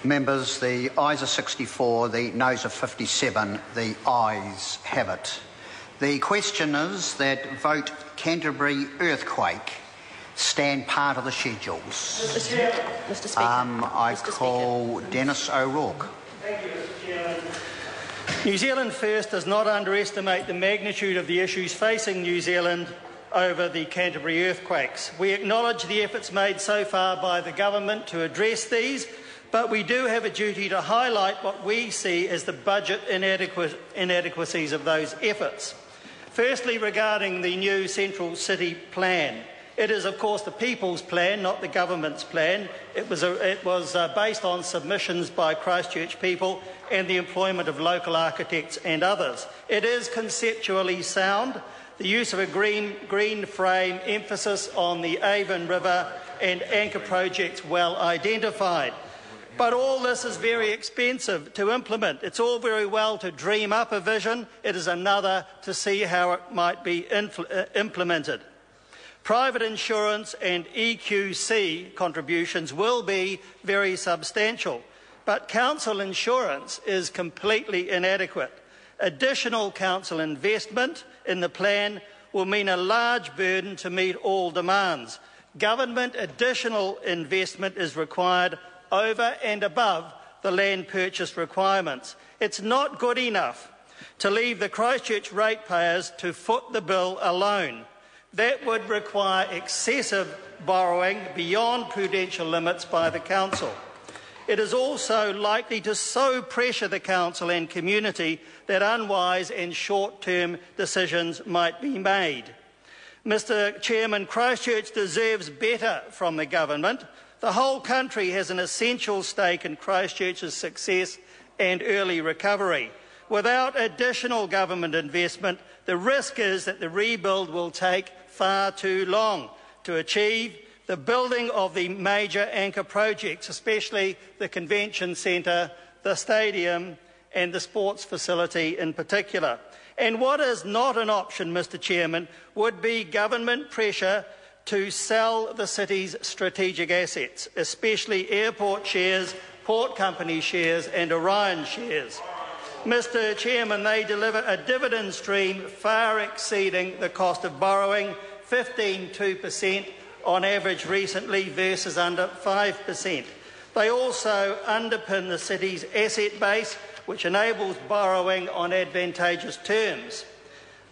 Members, the ayes are 64, the noes are 57. The ayes have it. The question is that vote Canterbury earthquake stand part of the schedules. Mr. Speaker. Call Dennis O'Rourke. Thank you, Mr. Chairman. New Zealand First does not underestimate the magnitude of the issues facing New Zealand over the Canterbury earthquakes. We acknowledge the efforts made so far by the government to address these, but we do have a duty to highlight what we see as the budget inadequacies of those efforts. Firstly, regarding the new Central City Plan. It is, of course, the people's plan, not the government's plan. It was based on submissions by Christchurch people and the employment of local architects and others. It is conceptually sound. The use of a green frame, emphasis on the Avon River and anchor projects well identified. But all this is very expensive to implement. It's all very well to dream up a vision. It is another to see how it might be implemented. Private insurance and EQC contributions will be very substantial, but council insurance is completely inadequate. Additional council investment in the plan will mean a large burden to meet all demands. Government additional investment is required over and above the land purchase requirements. It's not good enough to leave the Christchurch ratepayers to foot the bill alone. That would require excessive borrowing beyond prudential limits by the council. It is also likely to so pressure the council and community that unwise and short-term decisions might be made. Mr. Chairman, Christchurch deserves better from the government. The whole country has an essential stake in Christchurch's success and early recovery. Without additional government investment, the risk is that the rebuild will take far too long to achieve the building of the major anchor projects, especially the convention centre, the stadium and the sports facility in particular. And what is not an option, Mr. Chairman, would be government pressure to sell the city's strategic assets, especially airport shares, port company shares and Orion shares. Mr. Chairman, they deliver a dividend stream far exceeding the cost of borrowing, 15.2% on average recently versus under 5%. They also underpin the city's asset base, which enables borrowing on advantageous terms.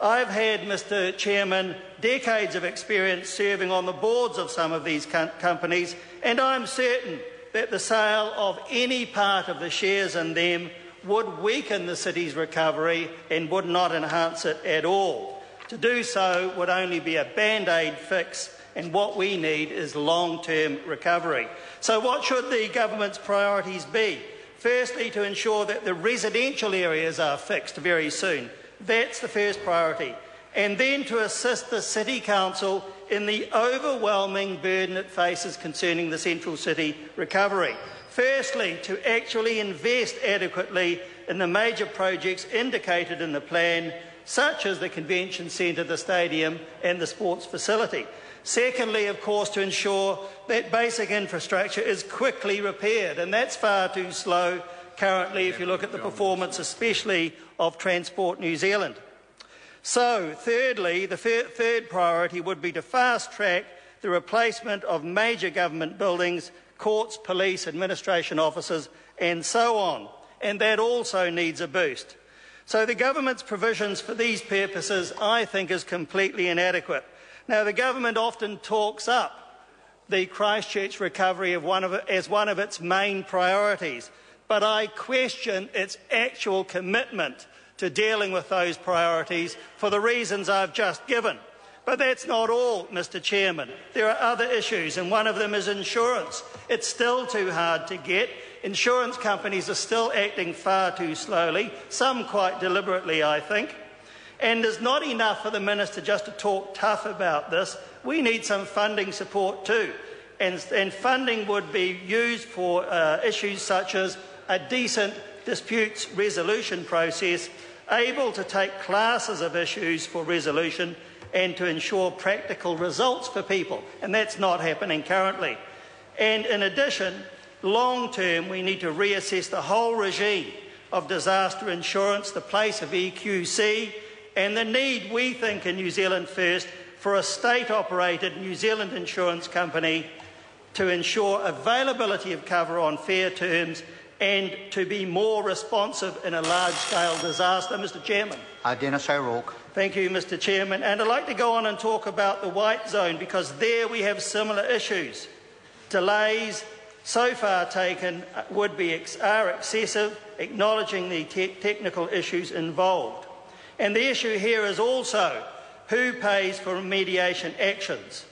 I've had, Mr. Chairman, decades of experience serving on the boards of some of these companies, and I'm certain that the sale of any part of the shares in them would weaken the city's recovery and would not enhance it at all. To do so would only be a band-aid fix, and what we need is long-term recovery. So what should the government's priorities be? Firstly, to ensure that the residential areas are fixed very soon. That's the first priority. And then to assist the City Council in the overwhelming burden it faces concerning the Central City recovery. Firstly, to actually invest adequately in the major projects indicated in the plan, such as the convention centre, the stadium and the sports facility. Secondly, of course, to ensure that basic infrastructure is quickly repaired, and that's far too slow currently if you look at the performance especially of Transport New Zealand. So, thirdly, the third priority would be to fast-track the replacement of major government buildings, courts, police, administration offices and so on, and that also needs a boost. So the government's provisions for these purposes, I think, is completely inadequate. Now, the government often talks up the Christchurch recovery as one of its main priorities, but I question its actual commitment to dealing with those priorities for the reasons I've just given. But that's not all, Mr. Chairman. There are other issues, and one of them is insurance. It's still too hard to get. Insurance companies are still acting far too slowly, some quite deliberately, I think. And there's not enough for the Minister just to talk tough about this. We need some funding support too. And funding would be used for issues such as a decent disputes resolution process, able to take classes of issues for resolution and to ensure practical results for people. And that's not happening currently. And in addition, long term, we need to reassess the whole regime of disaster insurance, the place of EQC, and the need, we think, in New Zealand First for a state-operated New Zealand insurance company to ensure availability of cover on fair terms and to be more responsive in a large-scale disaster. Mr Chairman. Dennis O'Rourke. Thank you, Mr Chairman. And I'd like to go on and talk about the white zone, because there we have similar issues. Delays so far taken are excessive, acknowledging the technical issues involved. And the issue here is also who pays for remediation actions.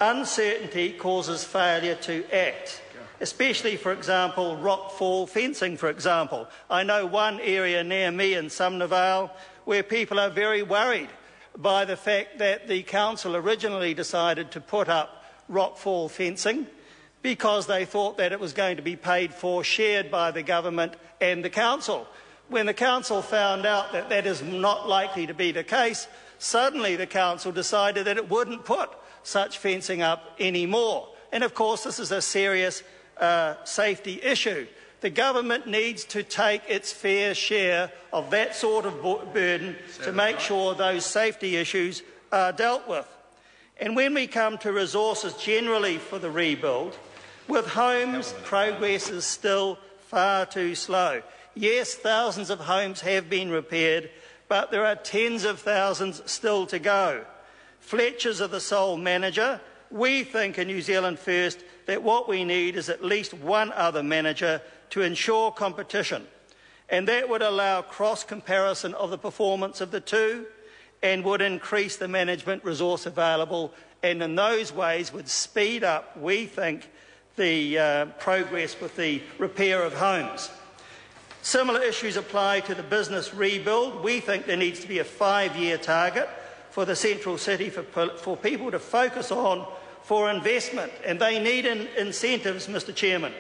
Uncertainty causes failure to act, especially, for example, rockfall fencing, for example. I know one area near me in Sumner Vale where people are very worried by the fact that the council originally decided to put up rockfall fencing because they thought that it was going to be paid for, shared by the government and the council. When the council found out that that is not likely to be the case, suddenly the council decided that it wouldn't put such fencing up anymore. And of course, this is a serious safety issue. The government needs to take its fair share of that sort of burden to make sure those safety issues are dealt with. And when we come to resources generally for the rebuild, with homes, progress is still far too slow. Yes, thousands of homes have been repaired, but there are tens of thousands still to go. Fletchers are the sole manager. We think in New Zealand First that what we need is at least one other manager to ensure competition, and that would allow cross-comparison of the performance of the two and would increase the management resource available, and in those ways would speed up, we think, the progress with the repair of homes. Similar issues apply to the business rebuild. We think there needs to be a 5-year target for the central city for people to focus on for investment, and they need incentives, Mr Chairman.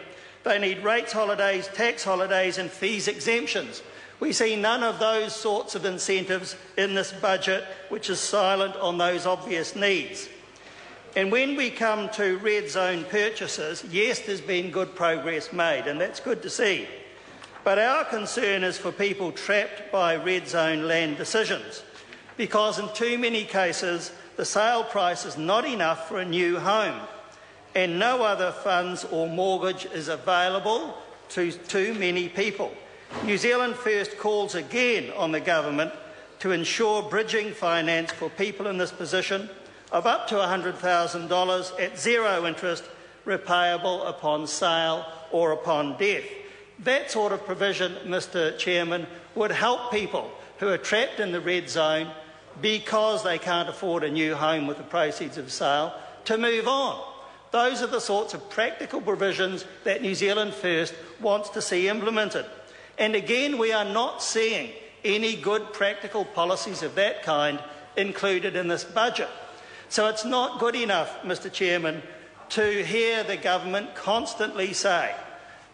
They need rates holidays, tax holidays and fees exemptions. We see none of those sorts of incentives in this budget, which is silent on those obvious needs. And when we come to red zone purchases, yes, there's been good progress made, and that's good to see. But our concern is for people trapped by red zone land decisions, because in too many cases the sale price is not enough for a new home, and no other funds or mortgage is available to too many people. New Zealand First calls again on the government to ensure bridging finance for people in this position of up to $100,000 at zero interest, repayable upon sale or upon death. That sort of provision, Mr Chairman, would help people who are trapped in the red zone because they can't afford a new home with the proceeds of sale to move on. Those are the sorts of practical provisions that New Zealand First wants to see implemented. And again, we are not seeing any good practical policies of that kind included in this budget. So it's not good enough, Mr Chairman, to hear the government constantly say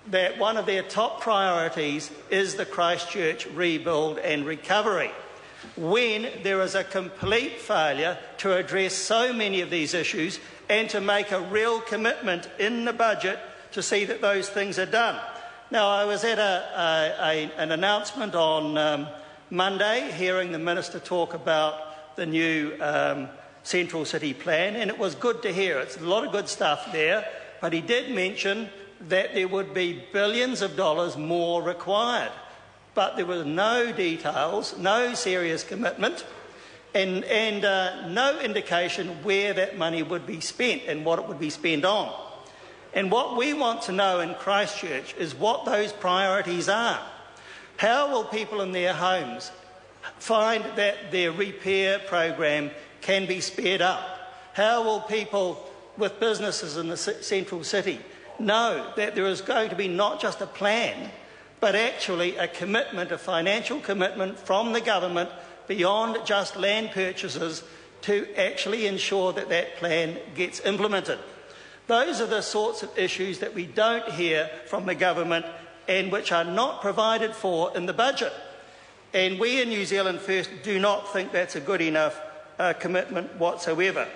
that one of their top priorities is the Christchurch rebuild and recovery, when there is a complete failure to address so many of these issues and to make a real commitment in the budget to see that those things are done. Now, I was at an announcement on Monday, hearing the Minister talk about the new Central City Plan, and it was good to hear. It's a lot of good stuff there, but he did mention that there would be billions of dollars more required. But there were no details, no serious commitment, and no indication where that money would be spent and what it would be spent on. And what we want to know in Christchurch is what those priorities are. How will people in their homes find that their repair program can be sped up? How will people with businesses in the central city know that there is going to be not just a plan, but actually a commitment, a financial commitment from the government beyond just land purchases to actually ensure that that plan gets implemented? Those are the sorts of issues that we don't hear from the government and which are not provided for in the budget. And we in New Zealand First do not think that's a good enough commitment whatsoever.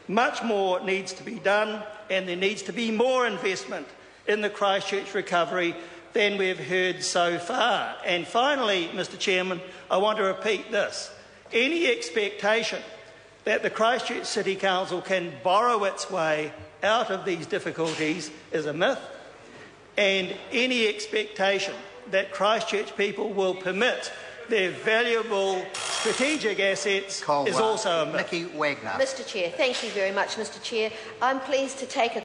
Much more needs to be done, and there needs to be more investment in the Christchurch recovery than we've heard so far. And finally, Mr Chairman, I want to repeat this. Any expectation that the Christchurch City Council can borrow its way out of these difficulties is a myth, and any expectation that Christchurch people will permit their valuable strategic assets is also a myth. Nikki Wagner. Mr Chair, thank you very much, Mr Chair. I'm pleased to take a